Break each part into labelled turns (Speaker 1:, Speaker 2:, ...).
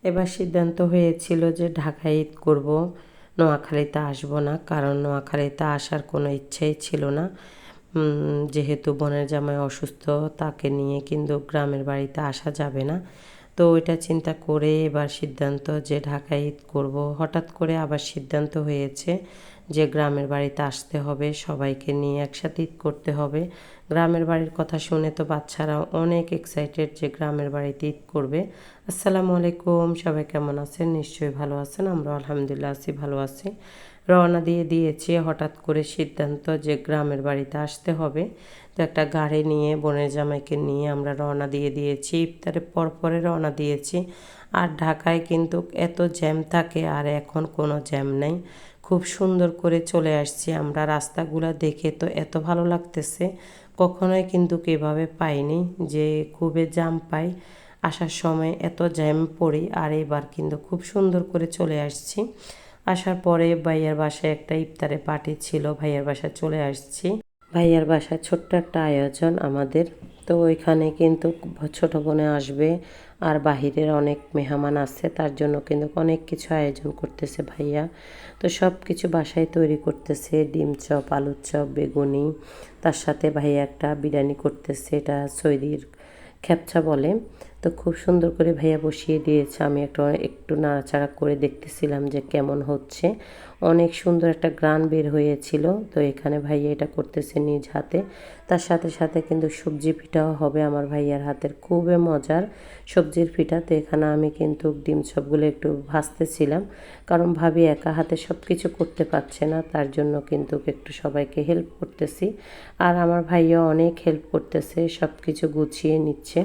Speaker 1: এবার সিদ্ধান্ত হয়েছিল যে ঢাকায় ঈদ করব, নোয়াখালীতে আসবো না, কারণ নোয়াখালীতে আসার কোনো ইচ্ছাই ছিল না। যেহেতু বোনের জামাই অসুস্থ, তাকে নিয়ে কিন্তু গ্রামের বাড়িতে আসা যাবে না। তো ওইটা চিন্তা করে এবার সিদ্ধান্ত যে ঢাকায় ঈদ করব। হঠাৎ করে আবার সিদ্ধান্ত হয়েছে যে গ্রামের বাড়িতে আসতে হবে, সবাইকে নিয়ে একসাথে ঈদ করতে হবে। গ্রামের বাড়ির কথা শুনে তো বাচ্চারা অনেক এক্সাইটেড যে গ্রামের বাড়িতে ঈদ করবে। আসসালামু আলাইকুম, সবাই কেমন আছেন? নিশ্চয়ই ভালো আছেন। আমরা আলহামদুলিল্লাহ আছি, ভালো আছি। রওনা দিয়েছি হঠাৎ করে সিদ্ধান্ত যে গ্রামের বাড়িতে আসতে হবে। তো একটা গাড়ি নিয়ে বোনের জামাইকে নিয়ে আমরা রওনা দিয়েছি, ইফতারের পরে রওনা দিয়েছি। আর ঢাকায় কিন্তু এত জ্যাম থাকে, আর এখন কোনো জ্যাম নেই। খুব সুন্দর করে চলে আসছি আমরা। রাস্তাগুলো দেখে তো এত ভালো লাগতেছে, কখনোই কিন্তু এভাবে পাইনি যে খুবই জ্যাম পাই। আসার সময় এত জ্যাম পড়ি, আর এবার কিন্তু খুব সুন্দর করে চলে আসছি। আসার পরে ভাইয়ার বাসায় একটা ইফতারে পার্টি ছিল, ভাইয়ার বাসায় চলে আসছি। ভাইয়ার বাসায় ছোট্ট একটা আয়োজন আমাদের। তো ওইখানে কিন্তু ছোট বোনে আসবে, আর বাহিরের অনেক মেহমান আছে, তার জন্য কিন্তু অনেক কিছু আয়োজন করতেছে ভাইয়া। তো সব কিছু বাসায় তৈরি করতেছে, ডিম চপ, আলুর চপ, বেগুনি। তার সাথে ভাইয়া একটা বিরিয়ানি করতেছে, এটা সৌদির খ্যাপচা বলে। তো খুব সুন্দর করে ভাইয়া বসিয়ে দিয়েছে। আমি একটু নাড়াচাড়া করে দেখতেছিলাম যে কেমন হচ্ছে। অনেক সুন্দর একটা গ্রান বের হয়েছিল। তো এখানে ভাইয়া এটা করতেছে নিজ হাতে। তার সাথে সাথে কিন্তু সবজি পিঠাও হবে আমার ভাইয়ার হাতের, খুবই মজার সবজির পিঠা। তো এখানে আমি কিন্তু ডিম চপগুলো একটু ভাজতেছিলাম, কারণ ভাবি একা হাতে সব কিছু করতে পারছে না, তার জন্য কিন্তু একটু সবাইকে হেল্প করতেছি। আর আমার ভাইয়া অনেক হেল্প করতেছে, সব কিছু গুছিয়ে নিচ্ছে।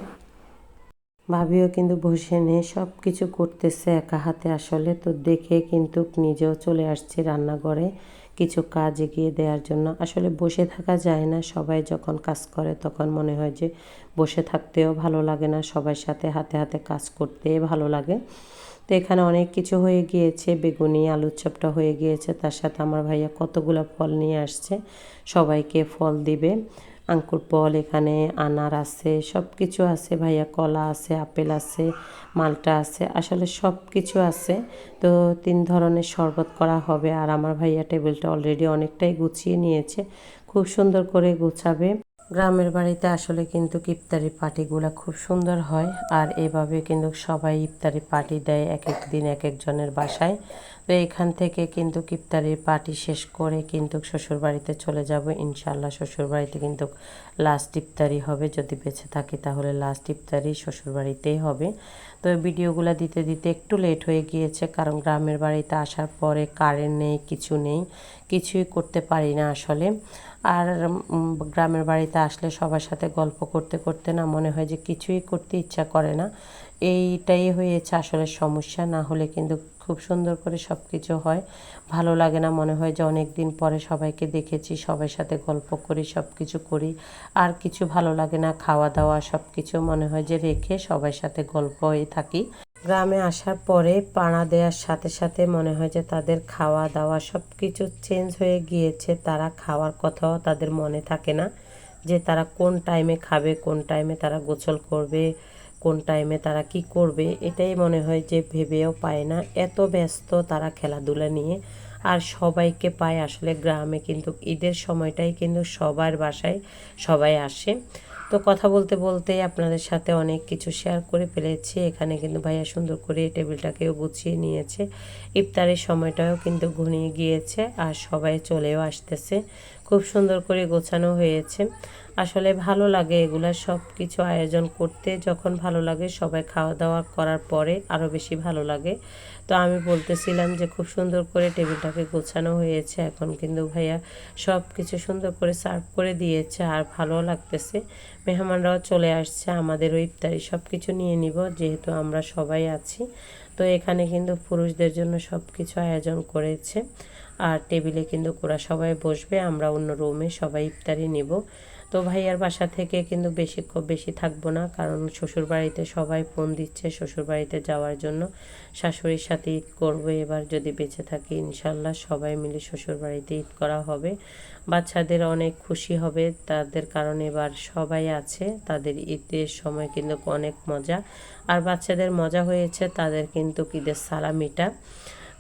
Speaker 1: ভাবিও কিন্তু বসে নিয়ে সব কিছু করতেছে একা হাতে আসলে। তো দেখে কিন্তু নিজেও চলে আসছে রান্নাঘরে কিছু কাজ এগিয়ে দেওয়ার জন্য। আসলে বসে থাকা যায় না, সবাই যখন কাজ করে তখন মনে হয় যে বসে থাকতেও ভালো লাগে না, সবার সাথে হাতে হাতে কাজ করতে ভালো লাগে। তো এখানে অনেক কিছু হয়ে গিয়েছে, বেগুনি আলুর চপটা হয়ে গিয়েছে, তার সাথে আমার ভাইয়া কতগুলো ফল নিয়ে আসছে, সবাইকে ফল দিবে। আঙ্কুর ফল, এখানে আনার আছে, সব কিছু আছে ভাইয়া, কলা আছে, আপেল আছে, মালটা আছে, আসলে সব কিছু আছে। তো 3 ধরনের শরবত করা হবে। আর আমার ভাইয়া টেবিলটা অলরেডি অনেকটাই গুছিয়ে নিয়েছে, খুব সুন্দর করে গুছাবে। গ্রামের বাড়িতে আসলে কিন্তু ইফতারি পার্টিগুলো খুব সুন্দর হয়। আর এভাবে কিন্তু সবাই ইফতারি পার্টি দেয় এক এক দিন এক একজনের বাসায়। তো এখান থেকে কিন্তু ইফতারির পার্টি শেষ করে কিন্তু শ্বশুরবাড়িতে চলে যাব ইনশাল্লাহ। শ্বশুরবাড়িতে কিন্তু লাস্ট ইফতারি হবে, যদি বেঁচে থাকি তাহলে লাস্ট ইফতারি শ্বশুরবাড়িতেই হবে। তো ভিডিওগুলো দিতে দিতে একটু লেট হয়ে গিয়েছে, কারণ গ্রামের বাড়িতে আসার পরে কারেন্ট নেই, কিছু নেই, কিছুই করতে পারি না আসলে। আর গ্রামের বাড়িতে আসলে সবার সাথে গল্প করতে করতে না মনে হয় যে কিছুই করতে ইচ্ছা করে না। এইটাই হয়েছে আসলে সমস্যা, না হলে কিন্তু খুব সুন্দর করে সব কিছু হয়। ভালো লাগে না, মনে হয় যে অনেক দিন পরে সবাইকে দেখেছি, সবার সাথে গল্প করি, সব কিছু করি, আর কিছু ভালো লাগে না। খাওয়া দাওয়া সব কিছু মনে হয় যে রেখে সবার সাথে গল্প হয়ে থাকি। গ্রামে আসার পরে পাড়া দেওয়ার সাথে সাথে মনে হয় যে তাদের খাওয়া দাওয়া সব কিছু চেঞ্জ হয়ে গিয়েছে। তারা খাওয়ার কথাও তাদের মনে থাকে না, যে তারা কোন টাইমে খাবে, কোন টাইমে তারা গোসল করবে, কোন টাইমে তারা কি করবে, এটাই মনে হয় যে ভেবেও পায় না। এত ব্যস্ত তারা খেলাধুলা নিয়ে। আর সবাইকে পায় আসলে গ্রামে, কিন্তু ঈদের সময়টাই কিন্তু সবার বাসায় সবাই আসে। তো কথা বলতে বলতেই আপনাদের সাথে অনেক কিছু শেয়ার করে ফেলেছি। এখানে কিন্তু ভাইয়া সুন্দর করে টেবিলটাকেও গুছিয়ে নিয়েছে। ইফতারের সময়টাও কিন্তু ঘনিয়ে গিয়েছে, আর সবাই চলেও আসতেছে। খুব সুন্দর করে গোছানো হয়েছে। আসলে ভালো লাগে এগুলা সব কিছু আয়োজন করতে, যখন ভালো লাগে সবাই খাওয়া দাওয়া করার পরে আরও বেশি ভালো লাগে। তো আমি বলতেছিলাম যে খুব সুন্দর করে টেবিলটাকে গোছানো হয়েছে, এখন কিন্তু ভাইয়া সব কিছু সুন্দর করে সার্ভ করে দিয়েছে, আর ভালো লাগতেছে। মেহমানরাও চলে আসছে, আমাদেরও ইফতারি সব কিছু নিয়ে নিব যেহেতু আমরা সবাই আছি। তো এখানে কিন্তু পুরুষদের জন্য সব কিছু আয়োজন করেছে, আর টেবিলে কিন্তু ওরা সবাই বসবে, আমরা অন্য রুমে সবাই ইফতারি নিব। তো ভাইয়ার বাসা থেকে কিন্তু বেশি থাকবো না, কারণ শ্বশুরবাড়িতে সবাই ফোন দিচ্ছে শ্বশুরবাড়িতে যাওয়ার জন্য। শাশুড়ির সাথে ঈদ করবো এবার যদি বেঁচে থাকি, ইনশাল্লাহ সবাই মিলে শ্বশুরবাড়িতে ঈদ করা হবে। বাচ্চাদের অনেক খুশি হবে তাদের, কারণ এবার সবাই আছে, তাদের ঈদের সময় কিন্তু অনেক মজা। আর বাচ্চাদের মজা হয়েছে তাদের কিন্তু ঈদের সালামিটা।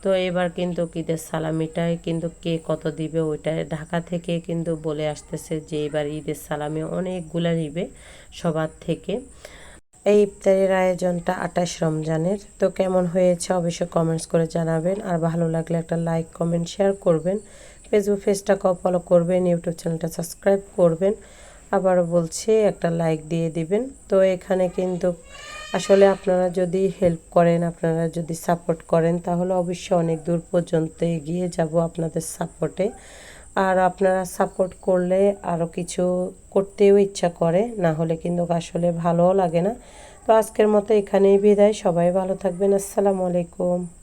Speaker 1: তো এবার কিন্তু ঈদের সালামিটাই কিন্তু কে কত দিবে ওইটা ঢাকা থেকে কিন্তু বলে আসতেছে যে এবার ঈদের সালামি অনেকগুলা নিবে সবার থেকে। এই ইফতারের আয়োজনটা 28 রমজানের। তো কেমন হয়েছে অবশ্যই কমেন্টস করে জানাবেন, আর ভালো লাগলে একটা লাইক কমেন্ট শেয়ার করবেন। ফেসবুক পেজটাকেও ফলো করবেন, ইউটিউব চ্যানেলটা সাবস্ক্রাইব করবেন। আবারও বলছি একটা লাইক দিয়ে দিবেন। তো এখানে কিন্তু আসলে আপনারা যদি হেল্প করেন, আপনারা যদি সাপোর্ট করেন, তাহলে অবশ্যই অনেক দূর পর্যন্ত এগিয়ে যাব আপনাদের সাপোর্টে। আর আপনারা সাপোর্ট করলে আরও কিছু করতেও ইচ্ছা করে, না হলে কিন্তু আসলে ভালোও লাগে না। তো আজকের মতো এখানেই বিদায়, সবাই ভালো থাকবেন। আসসালামু আলাইকুম।